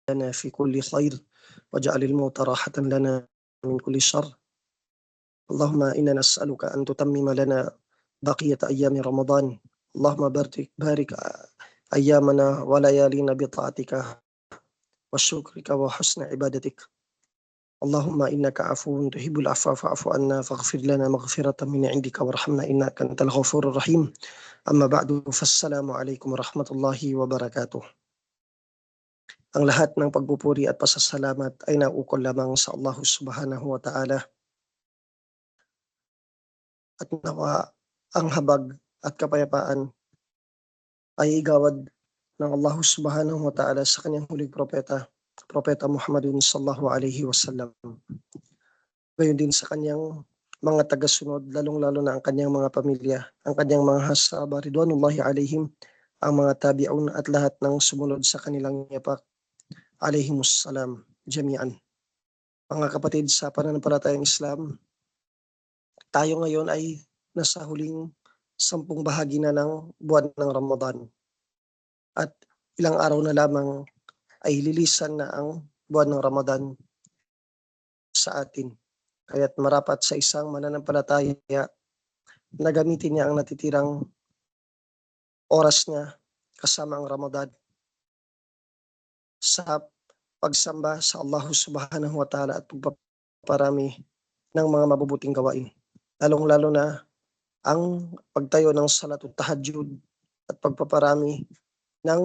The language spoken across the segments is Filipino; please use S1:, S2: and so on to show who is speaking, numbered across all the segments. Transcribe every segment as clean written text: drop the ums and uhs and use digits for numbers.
S1: لنا في كل خير واجعل الموت راحة لنا من كل شر. اللهم إنا نسألك أن تتمم لنا بقية أيام رمضان. اللهم بارك أيامنا وليالينا بطاعتك وشكرك وحسن عبادتك. اللهم إنك عفو تحب العفو فاعف عنا فاغفر لنا مغفرة من عندك وارحمنا إنك أنت الغفور الرحيم. أما بعد فالسلام عليكم ورحمة الله وبركاته. Ang lahat ng pagpupuri at pasasalamat ay naukol lamang sa Allah Subhanahu wa Ta'ala, at nawa ang habag at kapayapaan ay igawad ng Allah Subhanahu wa Ta'ala sa kanyang huling Propeta Muhammadun sallallahu alaihi wasallam. Gayon din sa kanyang mga tagasunod, lalong-lalo na ang kanyang mga pamilya, ang kanyang mga sahaba ridwanullahi alaihim, ang mga tabi'un at lahat ng sumunod sa kanilang yapak alaihimussalam jami'an. Mga kapatid sa pananampalatayang Islam, tayo ngayon ay nasa huling 10 bahagi na ng buwan ng Ramadan. At ilang araw na lamang ay lilisan na ang buwan ng Ramadan sa atin. Kaya't marapat sa isang mananampalataya na gamitin niya ang natitirang oras niya kasama ang Ramadan sa pagsamba sa Allah Subhanahu wa Ta'ala at pagpaparami ng mga mabubuting gawain. Lalong-lalo na ang pagtayo ng salatut tahajjud at pagpaparami ng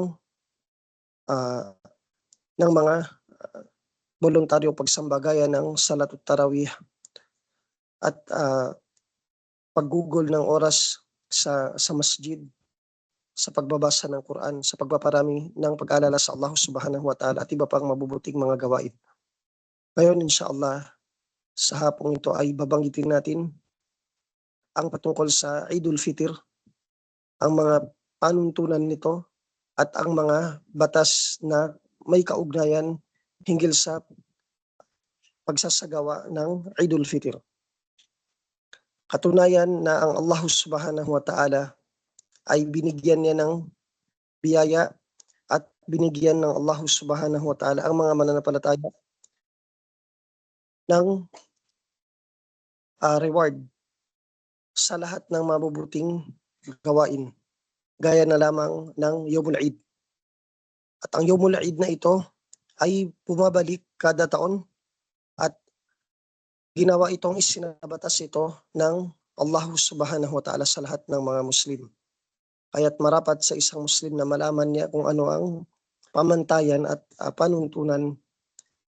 S1: mga voluntaryong pagsamba gaya ng salatut tarawih at paggugol ng oras sa masjid, sa pagbabasa ng Quran, sa pagpaparami ng pag-alala sa Allah Subhanahu wa Ta'ala at iba pang mabubuting mga gawain. Ngayon inshallah sa hapong ito ay babanggitin natin ang patungkol sa Eidul Fitr, ang mga panuntunan nito at ang mga batas na may kaugnayan hinggil sa pagsasagawa ng Eidul Fitr. Katunayan na ang Allah Subhanahu wa Ta'ala ay binigyan niya ng biyaya at binigyan ng Allah Subhanahu wa Ta'ala ang mga mananampalataya ng reward sa lahat ng mabubuting gawain, gaya na lamang ng Yawmul Eid. At ang Yawmul Eid na ito ay bumabalik kada taon at ginawa itong isinabatas ito ng Allah Subhanahu wa Ta'ala sa lahat ng mga Muslim. Kaya't marapat sa isang Muslim na malaman niya kung ano ang pamantayan at panuntunan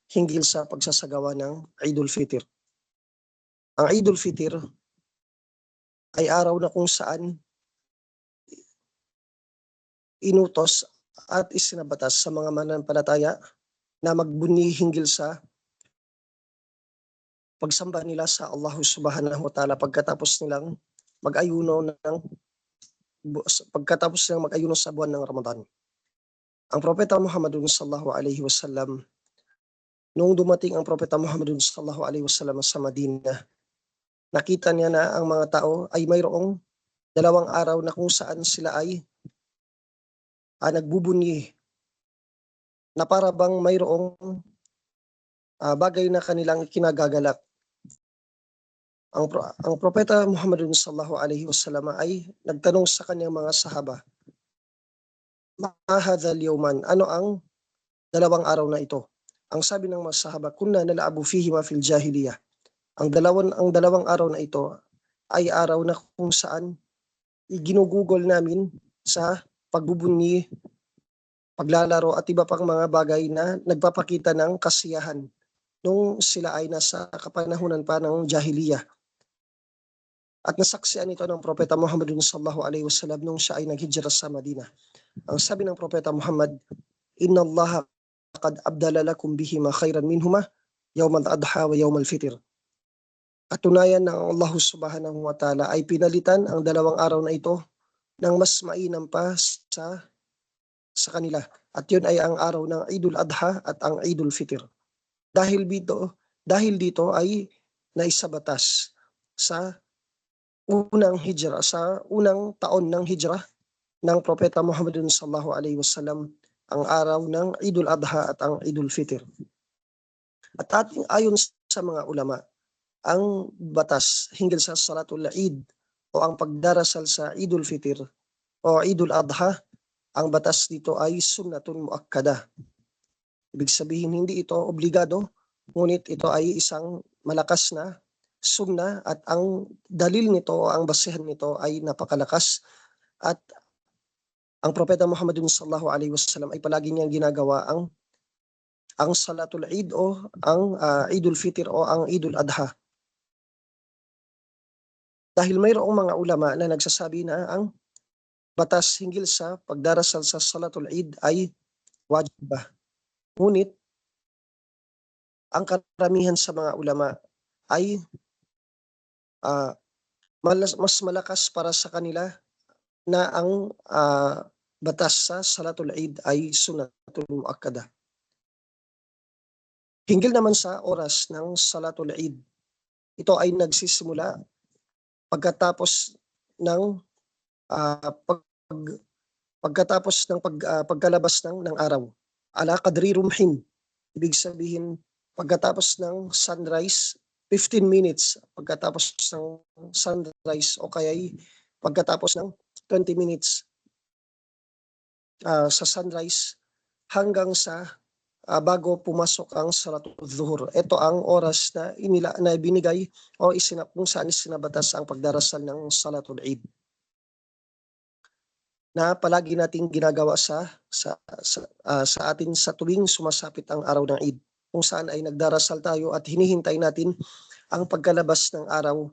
S1: hinggil sa pagsasagawa ng Eidul Fitr. Ang Eidul Fitr ay araw na kung saan inutos at isinabatas sa mga mananampalataya na magbunyi hinggil sa pagsamba nila sa Allah Subhanahu wa Ta'ala pagkatapos nilang mag-ayuno sa buwan ng Ramadan. Ang Propeta Muhammadun sallallahu alaihi wasallam, noong dumating ang Propeta Muhammadun sallallahu alaihi wasallam sa Madina, nakita niya na ang mga tao ay mayroong 2 araw na kung saan sila ay nagbubunyi, na para bang mayroong bagay na kanilang kinagagalak. Ang Propeta Muhammadun sallallahu alaihi wasallam ay nagtanong sa kanyang mga sahaba, "Ma hadhal yawman?" Ano ang 2 araw na ito? Ang sabi ng mga sahaba, "Kunna nal'abu fihi ma fil jahiliyah." Ang dalawang araw na ito ay araw na kung saan ginugugol namin sa pagbubunyi, paglalaro at iba pang mga bagay na nagpapakita ng kasiyahan nung sila ay nasa kapanahunan pa ng jahiliyah. At nasaksihan ito ng Propeta Muhammadun sallallahu alaihi wasallam nung siya ay naghijra sa Madina. Ang sabi ng Propeta Muhammad, "Inna Allah qad abdala lakum bihima khairan minhuma yawm al-adha wa yawm al-fitr." Katunayan ng Allah Subhanahu wa Ta'ala ay pinalitan ang 2 araw na ito ng mas mainam pa sa kanila. At yun ay ang araw ng Eidul Adha at ang Eidul Fitr. Dahil dito ay naisabatas sa unang taon ng hijrah ng Propeta Muhammadun sallallahu alaihi wasallam ang araw ng Idul Adha at ang Idul Fitr. At ayon sa mga ulama, ang batas hinggil sa Salatul Eid o ang pagdarasal sa Idul Fitr o Idul Adha, ang batas dito ay sunnatun muakkada. Ibig sabihin hindi ito obligado, ngunit ito ay isang malakas na sunna at ang dalil nito o ang basehan nito ay napakalakas at ang Propeta Muhammad sallallahu alaihi wasallam ay palagi niyang ginagawa ang Salatul Eid o ang Idul Fitr o ang Idul Adha. Dahil mayroong mga ulama na nagsasabi na ang batas hinggil sa pagdarasal sa Salatul Eid ay wajibah. Ngunit ang karamihan sa mga ulama ay mas malakas para sa kanila na ang batas sa Salatul Eid ay sunnatul muakkada. Hinggil naman sa oras ng Salatul Eid, ito ay nagsisimula pagkatapos ng pagkalabas ng araw. Ala qadri rumhin. Ibig sabihin pagkatapos ng sunrise, 15 minutes pagkatapos ng sunrise o kaya pagkatapos ng 20 minutes sa sunrise hanggang sa bago pumasok ang Salatul Zuhur. Ito ang oras na binigay o kung saan isinabatas ang pagdarasal ng Salatul Eid, na palagi nating ginagawa sa atin sa tuwing sumasapit ang araw ng Eid, kung saan ay nagdarasal tayo at hinihintay natin ang pagkalabas ng araw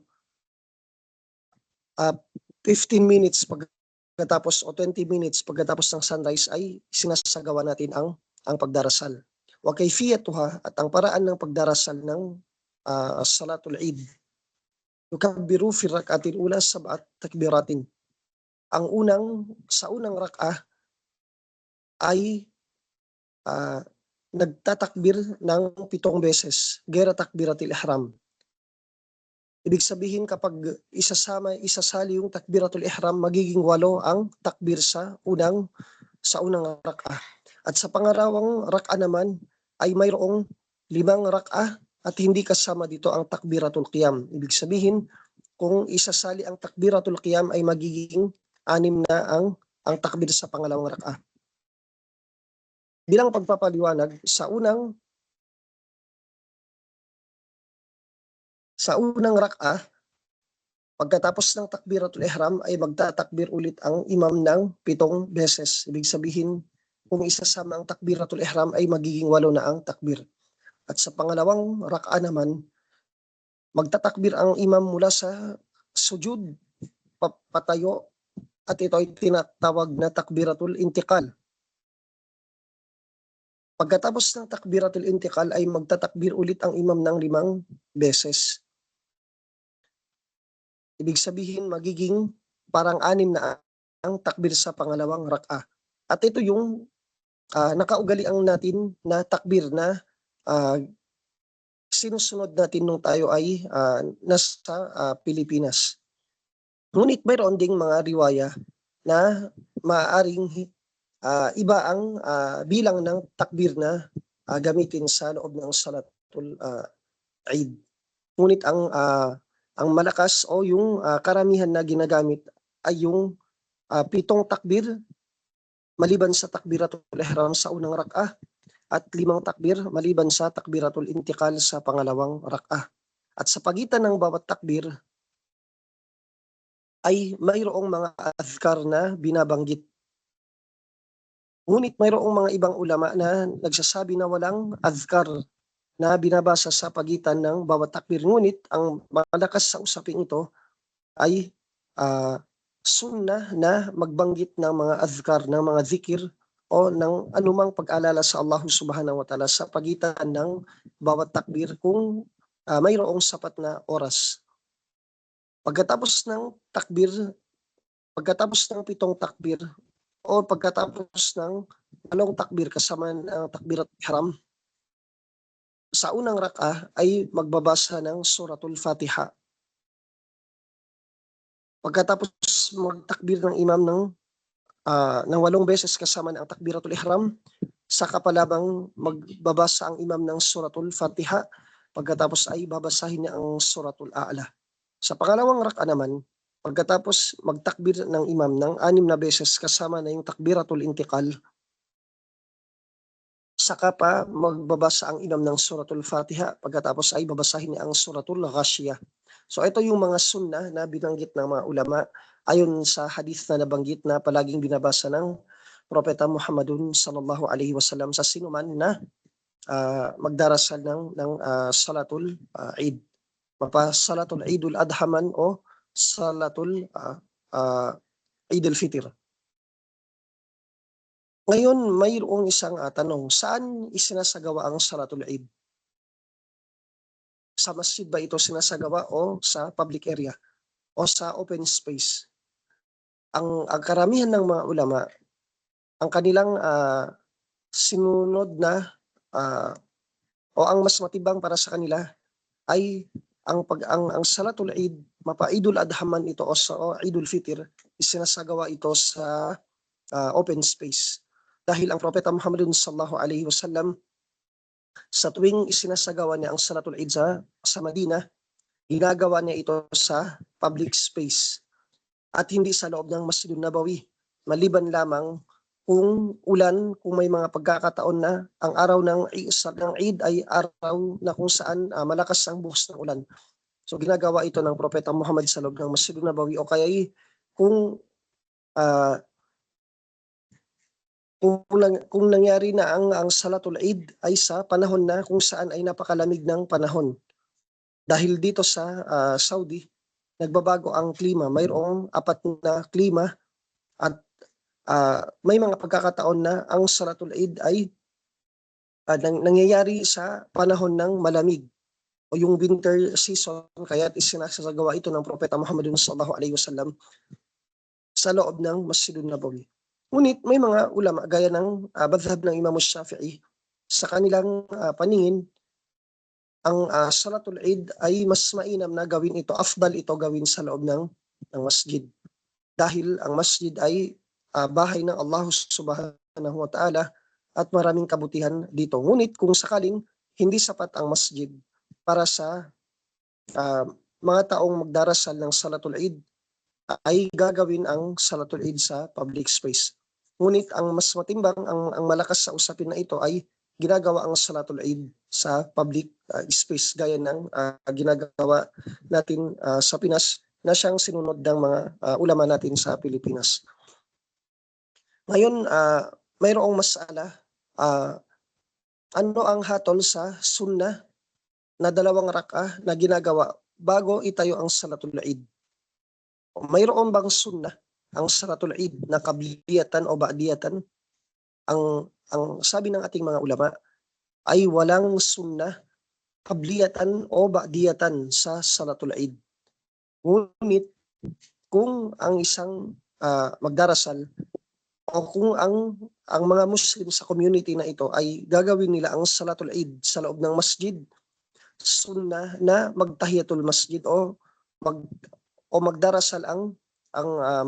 S1: 15 minutes pagkatapos o 20 minutes pagkatapos ng sunrise ay sinasagawa natin ang pagdarasal. Wa kayfiyatuha, at ang paraan ng pagdarasal ng Salatul Eid. Yukabbiru fi rak'atil ula sab'at takbiratin. Sa unang rak'ah ay nagtatakbir ng 7 beses, gera takbiratil ihram. Ibig sabihin kapag isasali yung takbiratul ihram, magiging 8 ang takbir sa unang rak'ah. At sa pangalawang rak'ah naman ay mayroong 5 rak'ah at hindi kasama dito ang takbiratul qiyam. Ibig sabihin kung isasali ang takbiratul qiyam ay magiging 6 na ang takbir sa pangalawang rak'ah. Bilang pagpapaliwanag, sa unang rak'ah, pagkatapos ng takbiratul ihram ay magtatakbir ulit ang imam ng 7 beses. Ibig sabihin kung isasama ang takbiratul ihram ay magiging 8 na ang takbir. At sa pangalawang rak'ah naman, magtatakbir ang imam mula sa sujud, patayo, at ito ay tinatawag na takbiratul intiqal. Pagkatapos ng takbiratul intiqal ay magtatakbir ulit ang imam ng 5 beses. Ibig sabihin magiging parang 6 na ang takbir sa pangalawang rak'ah. At ito yung nakaugalian natin na takbir na sinusunod natin nung tayo ay nasa Pilipinas. Ngunit mayroon ding mga riwaya na maaaring iba ang bilang ng takbir na gamitin sa loob ng Salatul Eid. Ngunit ang malakas o yung karamihan na ginagamit ay yung 7 takbir maliban sa takbiratul ihram sa unang rak'ah at 5 takbir maliban sa takbiratul intiqal sa pangalawang rak'ah. At sa pagitan ng bawat takbir ay mayroong mga adhkar na binabanggit. Ngunit mayroong mga ibang ulama na nagsasabi na walang adhkar na binabasa sa pagitan ng bawat takbir. Ngunit ang malakas sa usaping ito ay sunnah na magbanggit ng mga adhkar, ng mga zikir o ng anumang pag-alala sa Allah subhanahu wa ta'ala sa pagitan ng bawat takbir kung mayroong sapat na oras. Pagkatapos ng 7 takbir o pagkatapos ng 8 takbir kasama ng takbiratul ihram, sa unang rak'ah ay magbabasa ng suratul Fatiha. Pagkatapos magtakbir ng imam ng ng 8 beses kasama ng takbiratul ihram, saka pa lamang magbabasa ang imam ng suratul Fatiha, pagkatapos ay babasahin niya ang suratul A'la. Sa pangalawang rak'a naman, pagkatapos magtakbir ng imam ng 6 na beses kasama na yung takbiratul intiqal, saka pa magbabasa ang imam ng suratul Fatiha, pagkatapos ay babasahin niya ang suratul Ghashiyah. So ito yung mga sunnah na binanggit ng mga ulama ayon sa hadith na nabanggit na palaging binabasa ng Propeta Muhammadun sallallahu alaihi wasallam sa sinuman na magdarasal ng salatul Eid. Salatul Eidul Adha man o salatul Eid al-Fitr. Ngayon, mayroong isang tanong, saan isinasagawa ang salatul Eid? Sa masjid ba ito sinasagawa o sa public area o sa open space? Ang karamihan ng mga ulama, ang kanilang sinunod na o ang mas matibang para sa kanila ay ang salatul Eid, mapa-Eidul Adha man ito o Eidul Fitr, isinasagawa ito sa open space. Dahil ang Propeta Muhammad sallallahu alaihi wasallam sa tuwing isinasagawa niya ang salatul Eid sa Madina, ginagawa niya ito sa public space at hindi sa loob ng Masjidun Nabawi. Maliban lamang kung ulan, kung may mga pagkakataon na ang araw ng Eid ay araw na kung saan malakas ang buhos ng ulan. So ginagawa ito ng Propeta Muhammad sa loob ng Masjidun Nabawi o kaya kung kung nangyari na ang salatul Eid ay sa panahon na kung saan ay napakalamig ng panahon. Dahil dito sa Saudi, nagbabago ang klima. Mayroong 4 na klima at may mga pagkakataon na ang salatul Eid ay nangyayari sa panahon ng malamig o yung winter season, kaya isinasagawa ito ng Propeta Muhammad sallallahu alaihi wasallam sa loob ng Masjidun Nabawi. Ngunit may mga ulama gaya ng madhhab ng Imam Shafi'i, sa kanilang paningin, ang salatul Eid ay mas mainam na gawin ito, afdal ito gawin sa loob ng masjid. Dahil ang masjid ay bahay ng Allah subhanahu wa ta'ala at maraming kabutihan dito. Ngunit kung sakaling hindi sapat ang masjid para sa mga taong magdarasal ng salatul Eid, ay gagawin ang salatul Eid sa public space. Ngunit ang mas matimbang, ang malakas sa usapin na ito ay ginagawa ang salatul Eid sa public space gaya ng ginagawa natin sa Pinas na siyang sinunod ng mga ulama natin sa Pilipinas. Ngayon, mayroong masala, ano ang hatol sa sunnah na 2 rak'ah na ginagawa bago itayo ang salatul Eid? Mayroon bang sunnah ang salatul Eid na qabliyatan o ba'diyatan? Ang sabi ng ating mga ulama ay walang sunnah qabliyatan o ba'diyatan sa salatul Eid. Ngunit kung ang isang magdarasal o kung ang mga Muslim sa community na ito ay gagawin nila ang salatul Eid sa loob ng masjid, sunnah na magtahiyatul masjid o magdarasal ang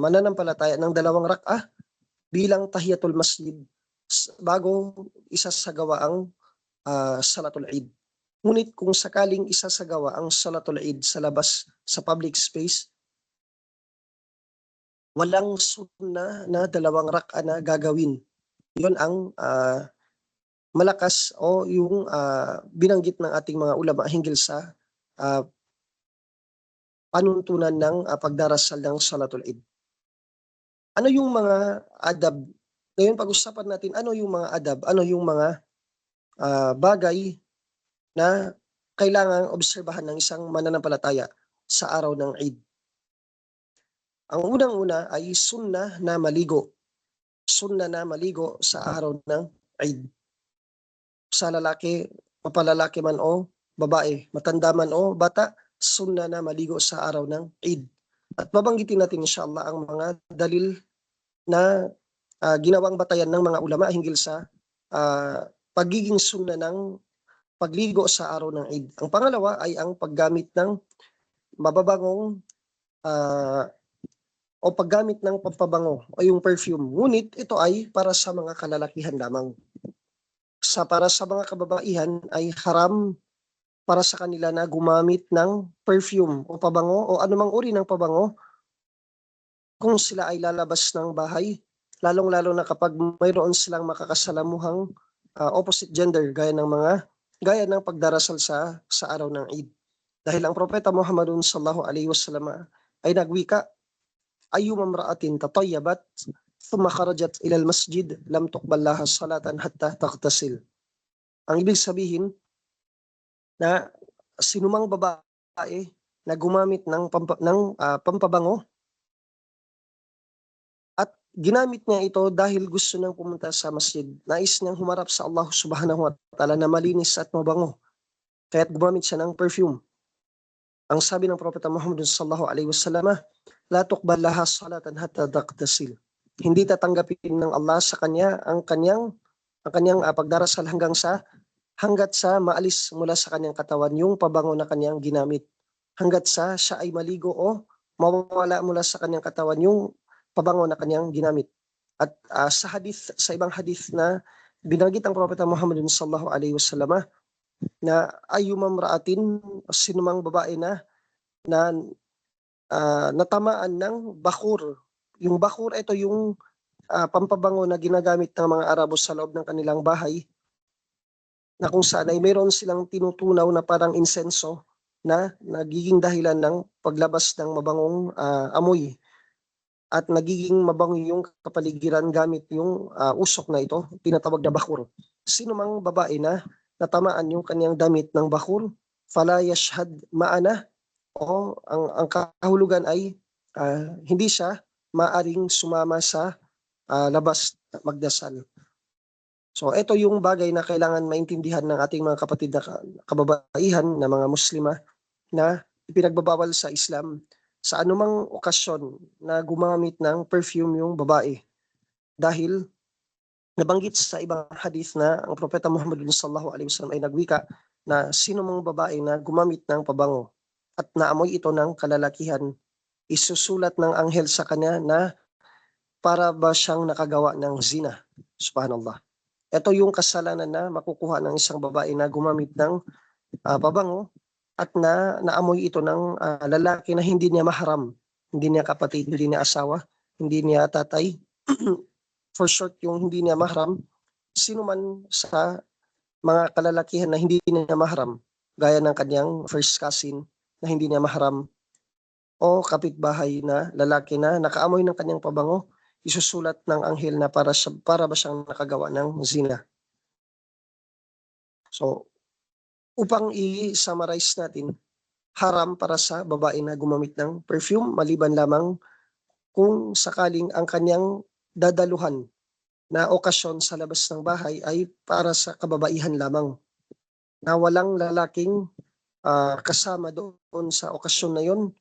S1: mananampalataya ng 2 rak'ah bilang tahiyatul masjid bago isasagawa ang salatul Eid. Ngunit kung sakaling isasagawa ang salatul Eid sa labas sa public space, walang sunnah na 2 rak'ah na gagawin. Yun ang malakas o yung binanggit ng ating mga ulama hinggil sa panuntunan ng pagdarasal ng salatul Eid. Ano yung mga adab? Ngayon pag-usapan natin ano yung mga adab, ano yung mga bagay na kailangang obserbahan ng isang mananampalataya sa araw ng Eid. Ang unang-una ay sunnah na maligo. Sunnah na maligo sa araw ng Eid. Sa lalaki, mapalalaki man o babae, matanda man o bata, sunnah na maligo sa araw ng Eid. At babanggitin natin inshallah ang mga dalil na ginawang batayan ng mga ulama hinggil sa pagiging sunnah ng pagligo sa araw ng Eid. Ang pangalawa ay ang paggamit ng mababangong o paggamit ng pampabango o yung perfume. Ngunit ito ay para sa mga kalalakihan lamang. Para sa mga kababaihan ay haram para sa kanila na gumamit ng perfume o pabango o anumang uri ng pabango kung sila ay lalabas ng bahay, lalong-lalo na kapag mayroon silang makakasalamuhang opposite gender gaya ng pagdarasal sa araw ng Eid. Dahil ang propeta Muhammadun sallallahu alaihi wasallam ay nagwika, ayyuma imra'atin tatayyabat thumma kharajat ila al-masjid lam tuqbal laha salatan hatta taghtasil. Ang ibig sabihin na sinumang babae na gumamit ng pampabango at ginamit niya ito dahil gusto niyang pumunta sa masjid. Nais niyang humarap sa Allah subhanahu wa ta'ala na malinis at mabango. Kaya't gumamit siya ng perfume. Ang sabi ng propeta Muhammad sallallahu alaihi wasallam, la tuqbal laha salatan hatta taghtasil. Hindi tatanggapin ng Allah sa kanya ang kanyang pagdarasal hanggat sa maalis mula sa kanyang katawan yung pabango na kanyang ginamit. Hanggat sa siya ay maligo o mawawala mula sa kanyang katawan yung pabango na kanyang ginamit. At sa ibang hadith na binanggit ang propeta Muhammad sallallahu alaihi wasallam na ayyumam ra'atin, sinumang babae na natamaan ng bakhur. Yung bakhur, ito yung pampabango na ginagamit ng mga Arabo sa loob ng kanilang bahay, na kung saan ay mayroon silang tinutunaw na parang insenso na nagiging dahilan ng paglabas ng mabangong amoy. At nagiging mabango yung kapaligiran gamit yung usok na ito, tinatawag na bakhur. Sino mang babae na natamaan yung kanyang damit ng bakhur, fala yashhad ma'ana, o ang kahulugan ay hindi siya maaring sumama sa labas magdasal. So ito yung bagay na kailangan maintindihan ng ating mga kapatid na kababaihan na mga Muslima na ipinagbabawal sa Islam sa anumang okasyon na gumamit ng perfume yung babae. Dahil nabanggit sa ibang hadith na ang propeta Muhammad sallallahu alaihi wasallam ay nagwika na sino mang babae na gumamit ng pabango at naamoy ito ng kalalakihan, isusulat ng anghel sa kanya na para ba siyang nakagawa ng zina. Subhanallah. Ito yung kasalanan na makukuha ng isang babae na gumamit ng pabango at naamoy ito ng lalaki na hindi niya mahram, hindi niya kapatid, hindi niya asawa, hindi niya tatay. For short, yung hindi niya mahram, sino man sa mga kalalakihan na hindi niya mahram, gaya ng kanyang first cousin na hindi niya mahram, o kapitbahay na lalaki na nakaamoy ng kanyang pabango, isusulat ng anghel na para ba siyang nakagawa ng zina. So, upang i-summarize natin, haram para sa babae na gumamit ng perfume maliban lamang kung sakaling ang kanyang dadaluhan na okasyon sa labas ng bahay ay para sa kababaihan lamang, na walang lalaking kasama doon sa okasyon na yon.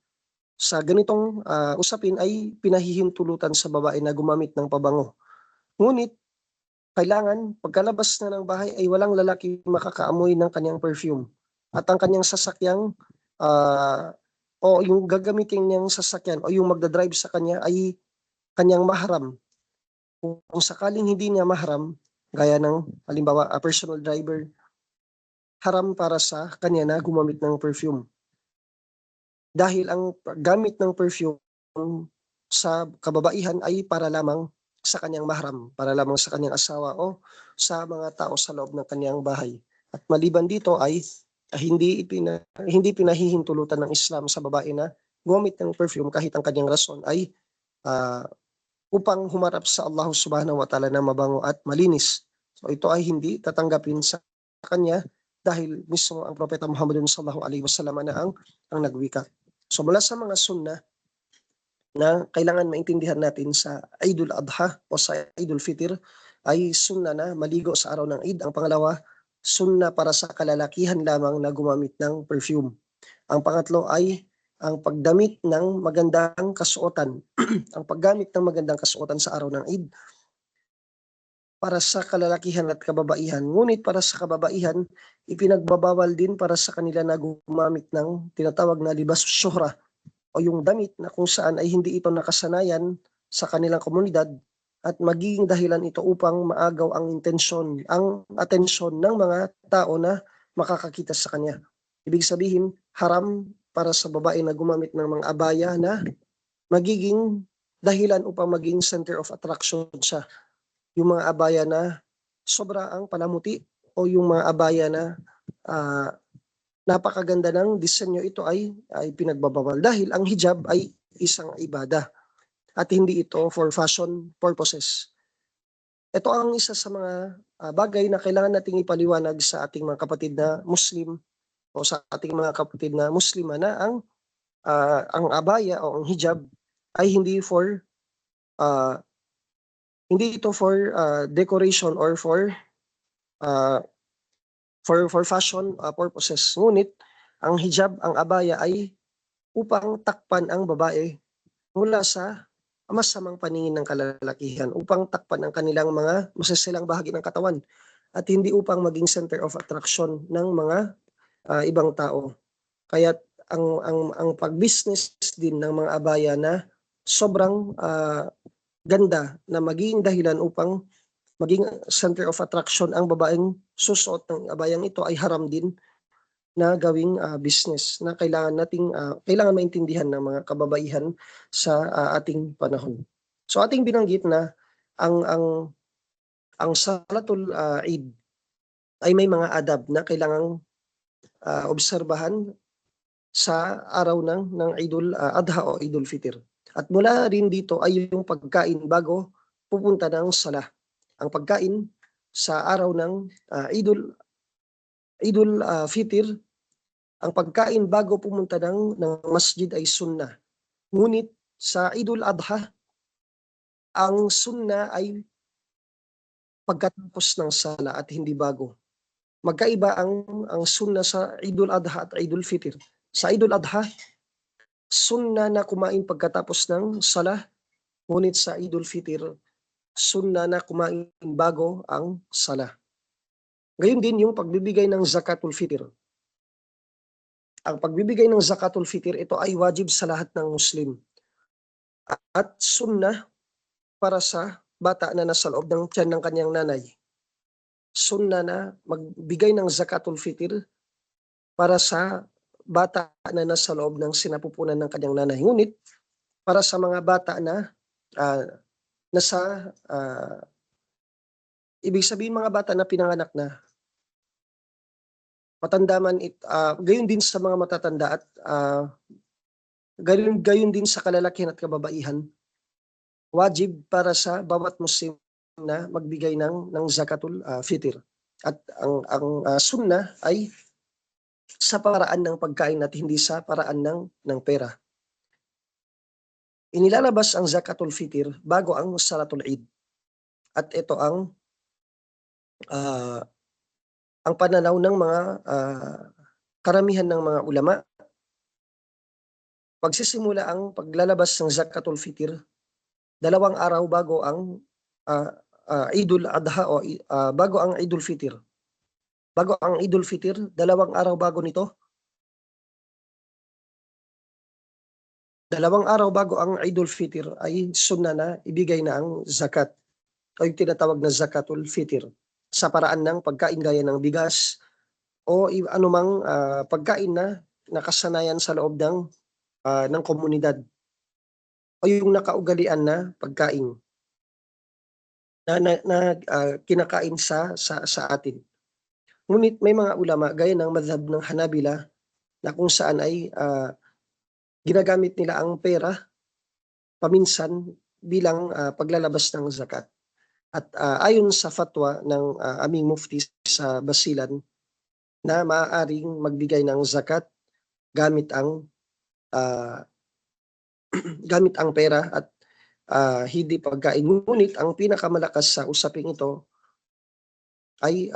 S1: Sa ganitong usapin ay pinahihintulutan sa babae na gumamit ng pabango. Ngunit kailangan pagkalabas na ng bahay ay walang lalaki makakaamoy ng kanyang perfume. At ang kanyang sasakyang o yung gagamitin niyang sasakyan o yung magdadrive sa kanya ay kanyang mahram. Kung sakaling hindi niya mahram, gaya ng halimbawa personal driver, haram para sa kanya na gumamit ng perfume. Dahil ang gamit ng perfume sa kababaihan ay para lamang sa kanyang mahram, para lamang sa kanyang asawa o sa mga tao sa loob ng kanyang bahay. At maliban dito ay hindi pinahihintulutan ng Islam sa babae na gumamit ng perfume kahit ang kanyang rason ay upang humarap sa Allah subhanahu wa ta'ala na mabango at malinis. So ito ay hindi tatanggapin sa kanya dahil mismo ang propeta Muhammad sallallahu alaihi wasallam na ang nagwika. So mula sa mga sunnah na kailangan maintindihan natin sa Eidul Adha o sa Eidul Fitr ay sunnah na maligo sa araw ng Eid. Ang pangalawa, sunnah para sa kalalakihan lamang na gumamit ng perfume. Ang pangatlo ay ang pagdamit ng magandang kasuotan. Ang paggamit ng magandang kasuotan sa araw ng Eid para sa kalalakihan at kababaihan. Ngunit para sa kababaihan, ipinagbabawal din para sa kanila na gumamit ng tinatawag na libas syuhra o yung damit na kung saan ay hindi ito nakasanayan sa kanilang komunidad at magiging dahilan ito upang maagaw ang atensyon ng mga tao na makakakita sa kanya. Ibig sabihin, haram para sa babae na gumamit ng mga abaya na magiging dahilan upang maging center of attraction siya. Yung mga abaya na sobra ang palamuti o yung mga abaya na napakaganda ng disenyo, ito ay pinagbabawal dahil ang hijab ay isang ibada at hindi ito for fashion purposes. Ito ang isa sa mga bagay na kailangan nating ipaliwanag sa ating mga kapatid na Muslim o sa ating mga kapatid na Muslima na ang abaya o ang hijab ay hindi ito for decoration or uh, for fashion purposes. Ngunit ang hijab, ang abaya ay upang takpan ang babae mula sa masamang paningin ng kalalakihan, upang takpan ang kanilang mga masasilang bahagi ng katawan at hindi upang maging center of attraction ng mga ibang tao. Kaya ang pag-business din ng mga abaya na sobrang ganda na maging dahilan upang maging center of attraction ang babaeng susuot ng abayang ito ay haram din na gawing business na kailangan maintindihan ng mga kababaihan sa ating panahon. So ating binanggit na ang Salatul Eid ay may mga adab na kailangang obserbahan sa araw ng Idul Adha o Idul Fitr. At mula rin dito ay yung pagkain bago pupunta ng sala. Ang pagkain sa araw ng Idul Fitr, ang pagkain bago pumunta ng masjid ay sunnah. Ngunit sa Idul Adha, ang sunnah ay pagkatapos ng sala at hindi bago. Magkaiba ang sunnah sa Idul Adha at Idul Fitr. Sa Idul Adha, sunnah na kumain pagkatapos ng sala, ngunit sa Idul Fitr, sunnah na kumain bago ang sala. Gayon din yung pagbibigay ng Zakatul Fitr. Ang pagbibigay ng Zakatul Fitr, ito ay wajib sa lahat ng Muslim. At sunnah para sa bata na nasa loob ng tiyan ng kanyang nanay. Sunnah na magbigay ng Zakatul Fitr para sa bata na nasa loob ng sinapupunan ng kanyang nanay. Ngunit para sa mga bata na ibig sabihin mga bata na pinanganak na, matanda man, gayon din sa mga matatanda at gayon din sa kalalakihan at kababaihan, wajib para sa bawat Muslim na magbigay ng Zakatul Fitr. At ang sunnah ay sa paraan ng pagkain at hindi sa paraan ng pera. Inilalabas ang Zakatul Fitr bago ang Salatul Eid. At ito ang pananaw ng mga karamihan ng mga ulama. Pagsisimula ang paglalabas ng Zakatul Fitr 2 araw bago ang Idul Adha o bago ang Idul Fitr. Bago ang Idul Fitr, 2 araw bago nito. 2 araw bago ang Idul Fitr ay sunnah na ibigay na ang zakat o yung tinatawag na Zakatul Fitr sa paraan ng pagkain gaya ng bigas o anumang pagkain na nakasanayan sa loob ng komunidad o yung nakaugalian na pagkain na kinakain sa atin. Ngunit may mga ulama gaya ng madhab ng Hanabila na kung saan ay ginagamit nila ang pera paminsan bilang paglalabas ng zakat. At ayon sa fatwa ng aming mufti sa Basilan na maaaring magbigay ng zakat gamit ang pera at hindi pagkain. Ngunit ang pinakamalakas sa usaping ito ay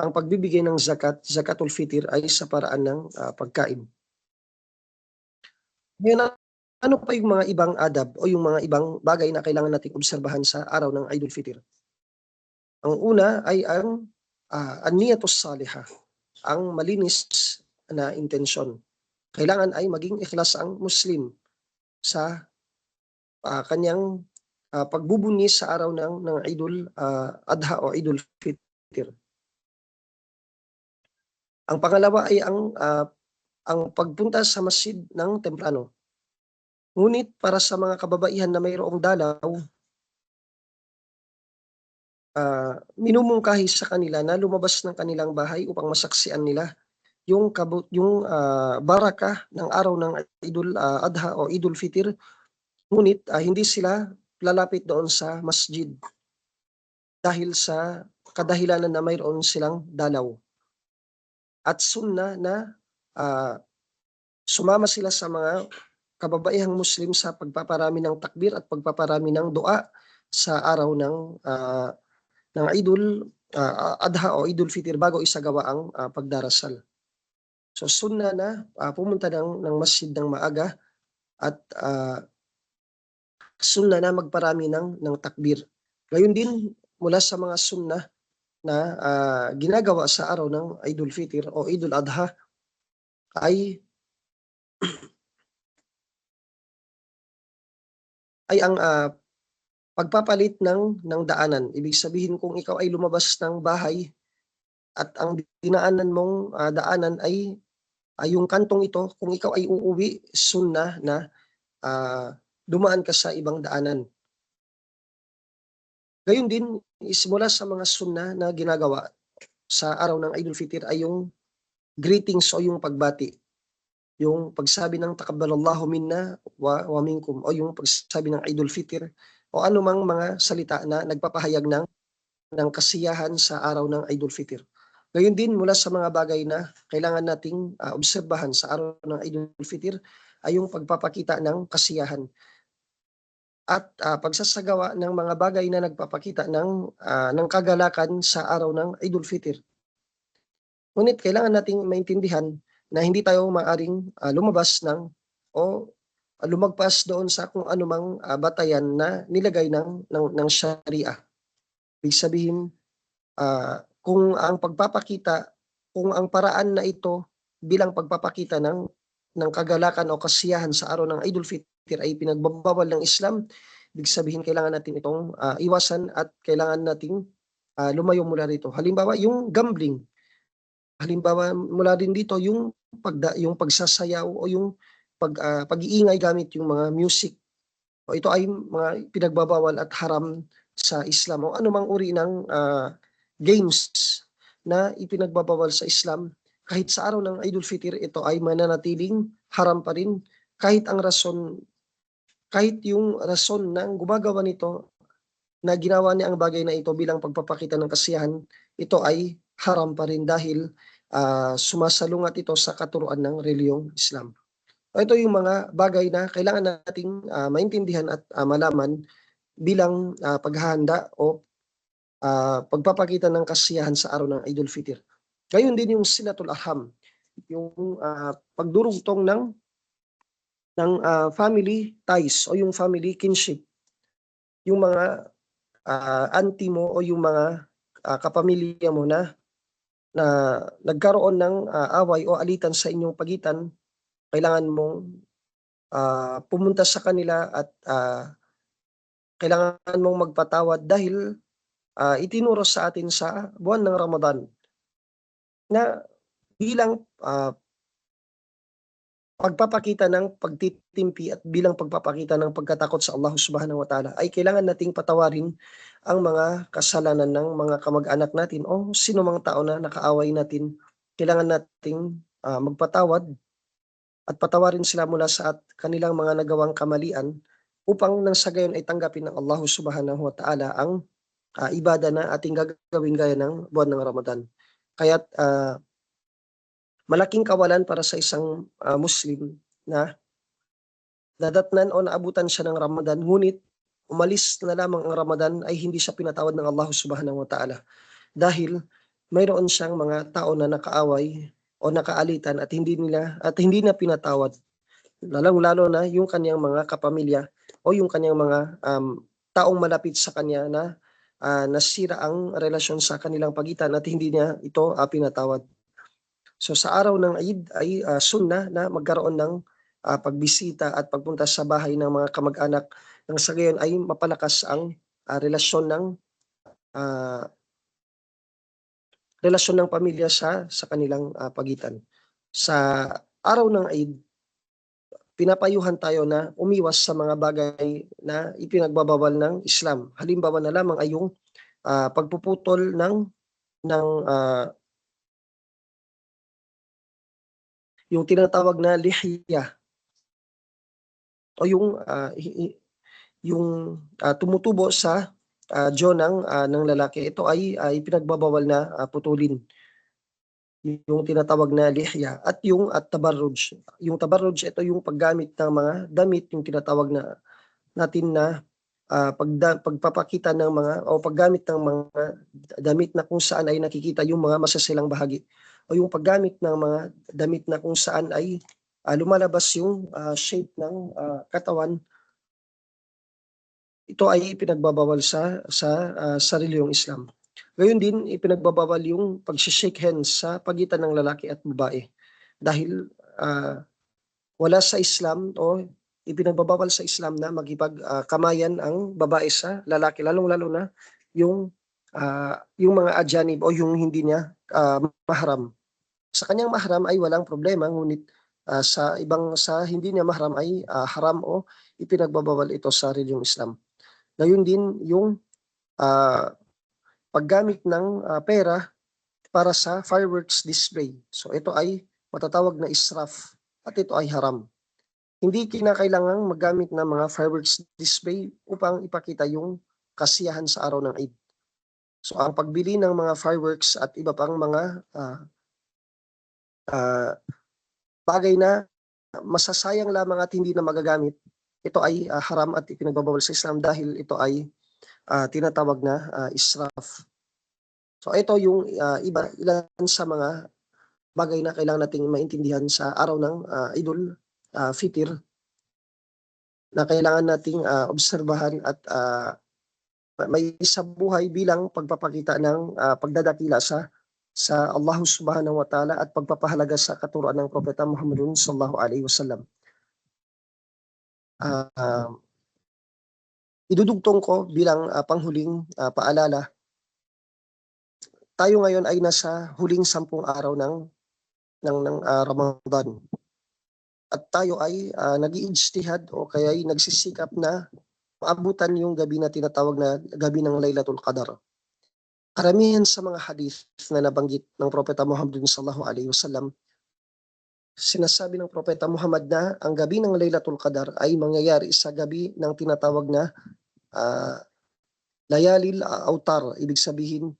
S1: ang pagbibigay ng Zakatul Fitr ay sa paraan ng pagkain. Ngayon, ano pa yung mga ibang adab o yung mga ibang bagay na kailangan nating obserbahan sa araw ng Idul Fitr? Ang una ay ang niyatus salihah, ang malinis na intensyon. kailangan ay maging ikhlas ang Muslim sa kanyang pagbubunyi sa araw ng Idul Adha o Idul Fitr. Ang pangalawa ay ang pagpunta sa masjid ng temprano. Ngunit para sa mga kababaihan na mayroong dalaw, minumungkahi sa kanila na lumabas ng kanilang bahay upang masaksian nila yung barakah ng araw ng Idul Adha o Idul Fitr. Ngunit hindi sila lalapit doon sa masjid dahil sa kadahilanan na mayroon silang dalaw. At sunna na sumama sila sa mga kababaihang Muslim sa pagpaparami ng takbir at pagpaparami ng dua sa araw ng Idul Adha o Idul Fitr bago isagawa ang pagdarasal. So sunna na pumunta ng masjid ng maaga at sunna na magparami ng takbir. Gayon din mula sa mga sunna na ginagawa sa araw ng Idul Fitr o Idul Adha ay ang pagpapalit ng daanan. Ibig sabihin kung ikaw ay lumabas ng bahay at ang dinaanan mong daanan ay yung kantong ito, kung ikaw ay uuwi, sunna na dumaan ka sa ibang daanan. Gayon din, mula sa mga sunna na ginagawa sa araw ng Idul Fitr ay yung greetings o yung pagbati. Yung pagsabi ng takabbalallahu minna wa minkum o yung pagsabi ng Idul Fitr o anumang mga salita na nagpapahayag ng kasiyahan sa araw ng Idul Fitr. Gayon din mula sa mga bagay na kailangan nating obserbahan sa araw ng Idul Fitr ay yung pagpapakita ng kasiyahan at pagsasagawa ng mga bagay na nagpapakita ng kagalakan sa araw ng Idul Fitr. Ngunit kailangan nating maintindihan na hindi tayo maaring lumabas o lumagpas doon sa kung anumang batayan na nilagay ng Sharia. Ibig sabihin, kung ang paraan na ito bilang pagpapakita ng kagalakan o kasiyahan sa araw ng Idul Fitr ay pinagbabawal ng Islam, ibig sabihin kailangan natin itong iwasan at kailangan nating lumayo mula rito. Halimbawa, yung gambling. Halimbawa, mula din dito yung pagsasayaw o yung pag-iingay gamit yung mga music. O ito ay mga pinagbabawal at haram sa Islam o anumang uri ng games na ipinagbabawal sa Islam. Kahit sa araw ng Idul Fitr, ito ay mananatiling haram pa rin kahit yung rason ng gumagawa nito na ginawa niya ang bagay na ito bilang pagpapakita ng kasiyahan, ito ay haram pa rin dahil sumasalungat ito sa katuruan ng reliyong Islam. Ito yung mga bagay na kailangan nating maintindihan at malaman bilang paghahanda o pagpapakita ng kasiyahan sa araw ng Idul Fitr. Gayon din yung Silatul Arham, yung pagdurugtong ng family ties o yung family kinship. Yung mga auntie mo o yung mga kapamilya mo na nagkaroon ng away o alitan sa inyong pagitan, kailangan mong pumunta sa kanila at kailangan mong magpatawad dahil itinuro sa atin sa buwan ng Ramadan na bilang pagpapakita ng pagtitimpi at bilang pagpapakita ng pagkatakot sa Allah Subhanahu wa Ta'ala ay kailangan nating patawarin ang mga kasalanan ng mga kamag-anak natin o sino mang tao na nakaaway natin. Kailangan nating magpatawad at patawarin sila mula sa kanilang mga nagawang kamalian upang nang sa gayon ay tanggapin ng Allah Subhanahu wa Ta'ala ang ibada na ating gagawin gaya ng buwan ng Ramadan. Kaya't malaking kawalan para sa isang Muslim na nadatnan o naabutan siya ng Ramadan, ngunit umalis na lamang ang Ramadan ay hindi siya pinatawad ng Allah Subhanahu wa Ta'ala dahil mayroon siyang mga tao na nakaaway o nakaalitan at hindi na pinatawad, lalong-lalo na yung kanyang mga kapamilya o yung kanyang mga taong malapit sa kanya na nasira ang relasyon sa kanilang pagitan at hindi niya ito pinatawad. So sa araw ng Eid ay sunnah na magkaroon ng pagbisita at pagpunta sa bahay ng mga kamag-anak nang sa gayon ay mapalakas ang relasyon ah, ng pamilya sa kanilang pagitan. Sa araw ng Eid, pinapayuhan tayo na umiwas sa mga bagay na ipinagbabawal ng Islam. Halimbawa na lamang ay yung pagpuputol ng yung tinatawag na lihya o yung tumutubo sa tiyan ng lalaki. Ito ay pinagbabawal na putulin. Yung tinatawag na lihya at yung tabarruj. Yung tabarruj, ito yung paggamit ng mga damit, yung tinatawag natin na pagpapakita ng mga o paggamit ng mga damit na kung saan ay nakikita yung mga masasilang bahagi o yung paggamit ng mga damit na kung saan ay lumalabas yung shape ng katawan. Ito ay pinagbabawal sa relihiyong Islam. Gayon din, ipinagbabawal yung pag-shake hands sa pagitan ng lalaki at babae. Dahil wala sa Islam o ipinagbabawal sa Islam na makipagkamayan ang babae sa lalaki, lalong-lalo na yung mga ajanib o yung hindi niya mahram. Sa kanyang mahram ay walang problema, ngunit sa hindi niya mahram ay haram o ipinagbabawal ito sa relihiyong Islam. Gayon din yung paggamit ng pera para sa fireworks display. So ito ay matatawag na israf at ito ay haram. Hindi kinakailangang maggamit ng mga fireworks display upang ipakita yung kasiyahan sa araw ng Eid. So ang pagbili ng mga fireworks at iba pang mga bagay na masasayang lamang at hindi na magagamit, ito ay haram at ipinagbabawal sa Islam dahil ito ay tinatawag na israf. So ito yung ilan sa mga bagay na kailangan nating maintindihan sa araw ng Idul Fitr na kailangan nating obserbahan at may sa buhay bilang pagpapakita ng pagdadakila sa Allah Subhanahu wa Ta'ala at pagpapahalaga sa katuruan ng Propeta Muhammadun sallallahu alaihi wasallam. Idudugtong ko bilang panghuling paalala. Tayo ngayon ay nasa huling 10 araw ng Ramadan. At tayo ay nag-iijtihad o kaya ay nagsisikap na maabutan yung gabi na tinatawag na gabi ng Laylatul Qadar. Karamihan sa mga hadith na nabanggit ng Propeta Muhammad sallallahu alaihi wasallam, sinasabi ng Propeta Muhammad na ang gabi ng Laylatul Qadar ay mangyayari sa gabi ng tinatawag na Layalil Autar. Ibig sabihin,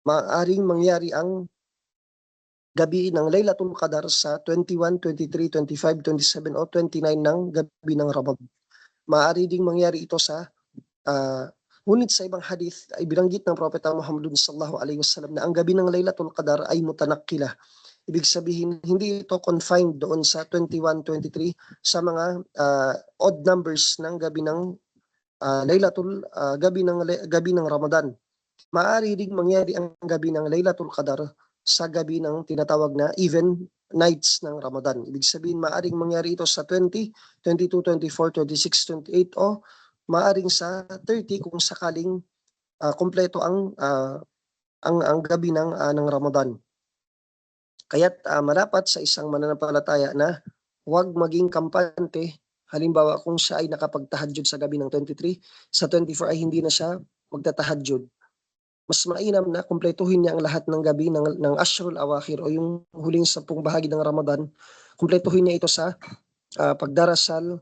S1: maaaring mangyari ang gabi ng Laylatul Qadar sa 21, 23, 25, 27 o 29 ng gabi ng Ramadan. Maaari ding mangyari ito sa ngunit sa ibang hadith ay binanggit ng Propeta Muhammad sallallahu alaihi wasallam na ang gabi ng Laylatul Qadar ay mutanakkila. Ibig sabihin, hindi ito confined doon sa 21, 23 sa mga odd numbers ng gabi ng gabi ng Ramadan. Maaari ding mangyari ang gabi ng Laylatul Qadar sa gabi ng tinatawag na even nights ng Ramadan. Ibig sabihin, maaaring mangyari ito sa 20, 22, 24, 26, 28 o maaaring sa 30 kung sakaling kumpleto ang gabi ng Ramadan. Kaya't marapat sa isang mananampalataya na huwag maging kampante. Halimbawa, kung siya ay nakapagtahajjud sa gabi ng 23, sa 24 ay hindi na siya magtatahajjud. Mas mainam na kumpletuhin niya ang lahat ng gabi ng Ashrul Awakhir o yung huling 10 bahagi ng Ramadan. Kumpletuhin niya ito sa pagdarasal,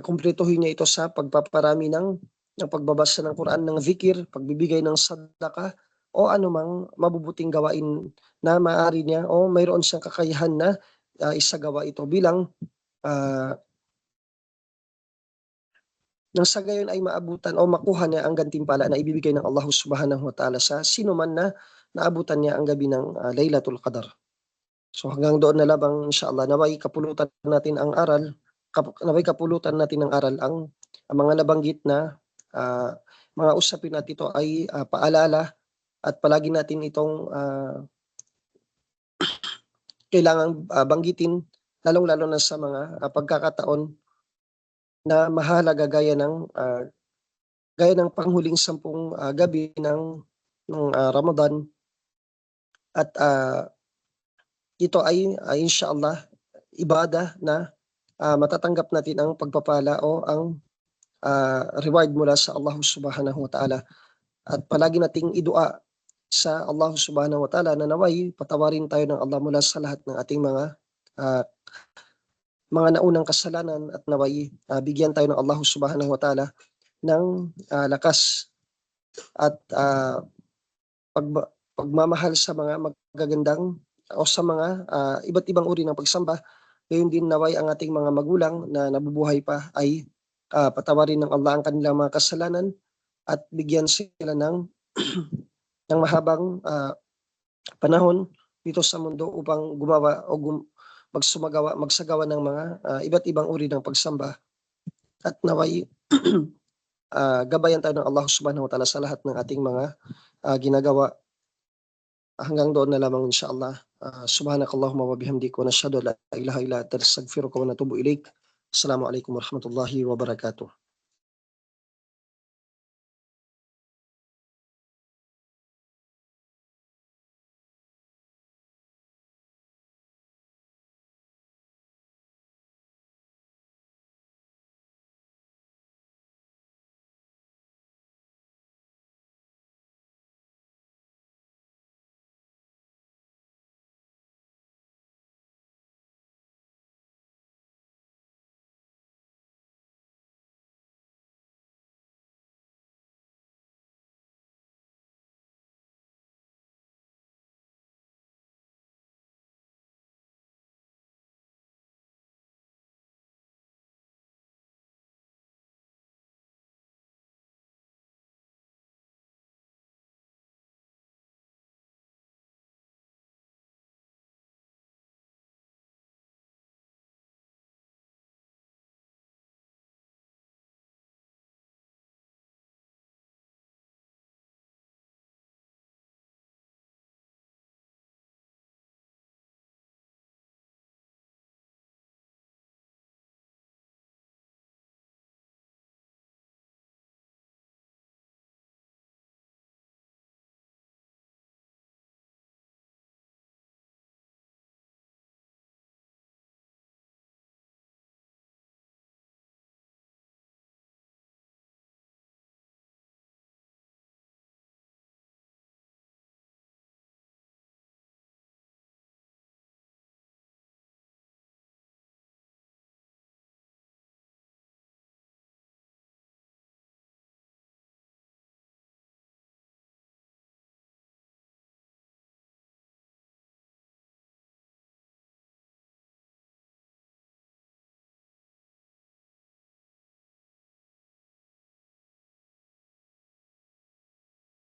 S1: kumpletuhin niya ito sa pagpaparami ng pagbabasa ng Quran, ng zikir, pagbibigay ng sadaka o anumang mabubuting gawain na maaari niya o mayroon siyang kakayahan na isagawa ito bilang nang sa gayon ay maabutan o makuha niya ang gantimpala na ibibigay ng Allah Subhanahu wa Ta'ala sa sino man na naabutan niya ang gabi ng Laylatul Qadar. So hanggang doon na lamang inshallah, naway kapulutan natin ang aral, ang mga nabanggit na mga usapin at ito ay paalala at palagi natin itong kailangang banggitin, lalong-lalo na sa mga pagkakataon na mahalaga gaya ng panghuling 10 gabi ng Ramadan at ito ay inshallah ibadah na matatanggap natin ang pagpapala o ang reward mula sa Allah Subhanahu wa Ta'ala. At palagi nating idua sa Allah Subhanahu wa Ta'ala na naway patawarin tayo ng Allah mula sa lahat ng ating ah, mga naunang kasalanan at naway bigyan tayo ng Allah Subhanahu wa Ta'ala ng lakas at pagmamahal sa mga magagandang o sa mga iba't ibang uri ng pagsamba. Gayon din naway ang ating mga magulang na nabubuhay pa ay patawarin ng Allah ang kanilang mga kasalanan at bigyan sila ng ng mahabang panahon dito sa mundo upang gumawa o magsagawa ng mga iba't ibang uri ng pagsamba at naway gabayan tayo ng Allah Subhanahu wa Ta'ala sa lahat ng ating mga ginagawa. Hanggang doon na lamang inshallah. Subhanakallahumma wa bihamdika wa nashhadu an la ilaha illa anta astaghfiruka wa natubu ilaik. Assalamualaikum warahmatullahi wabarakatuh.